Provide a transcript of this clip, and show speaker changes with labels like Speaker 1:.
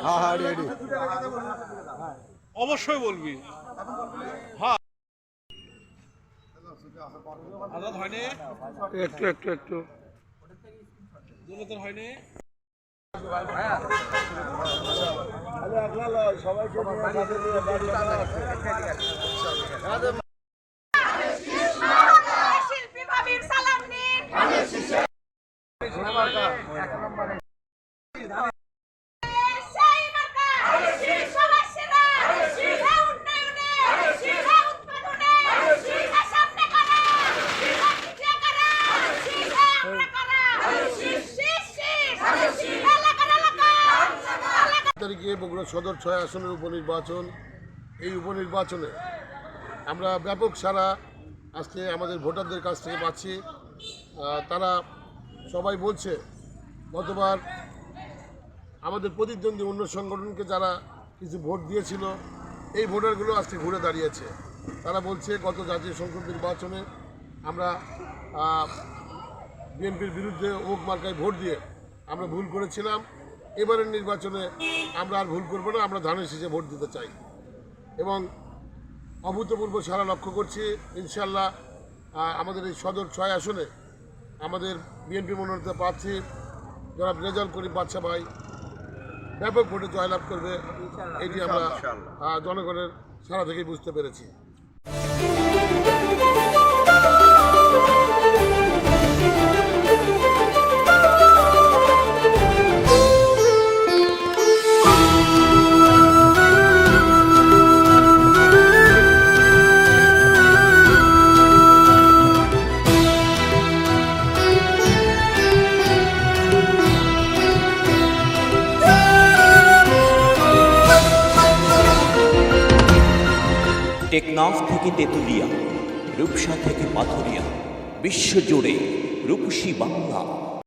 Speaker 1: হ্যাঁ রেডি।
Speaker 2: অবশ্যই বলবি। হ্যাঁ আজাদ হয়নি,
Speaker 1: একটু একটু একটু
Speaker 2: দুলতন হয়নি।
Speaker 3: শিল্পী ভাবির সালাম নিন। সেই মার্কা সমাজসেবা, শিক্ষা উন্নয়নে, শিক্ষা উৎপাদনে, শিক্ষা সামনে করা, শিক্ষা পিছিয়ে করা, শিক্ষা আমরা করা, শিক্ষা লাগার এলাকা।
Speaker 4: তারিখে বগুড়া সদর 6 আসনের উপনির্বাচন। এই উপনির্বাচনে আমরা ব্যাপক সাড়া আজকে আমাদের ভোটারদের কাছ থেকে পাচ্ছি। তারা সবাই বলছে গতবার আমাদের প্রতিদ্বন্দ্বী অন্য সংগঠনকে যারা কিছু ভোট দিয়েছিল এই ভোটারগুলো আজকে ঘুরে দাঁড়িয়েছে। তারা বলছে গত জাতীয় সংসদ নির্বাচনে আমরা বিএনপির বিরুদ্ধে ওক মার্কায় ভোট দিয়ে আমরা ভুল করেছিলাম, এবারের নির্বাচনে আমরা আর ভুল করবো না, আমরা ধানের শীষে ভোট দিতে চাই এবং অভূতপূর্ব সাড়া লক্ষ্য করছি। ইনশাল্লাহ আমাদের এই সদর 6 আসনে আমাদের বিএনপি মনোনীত প্রার্থী জনাব রেজাউল করিম বাদশা ভাই ব্যাপক ভোটে জয়লাভ করবে, এটি আমরা জনগণের সাড়া থেকেই বুঝতে পেরেছি।
Speaker 5: টেকনাফ থেকে তেঁতুলিয়া, রূপসা থেকে পাথুরিয়া, বিশ্বজুড়ে রূপসী বাংলা।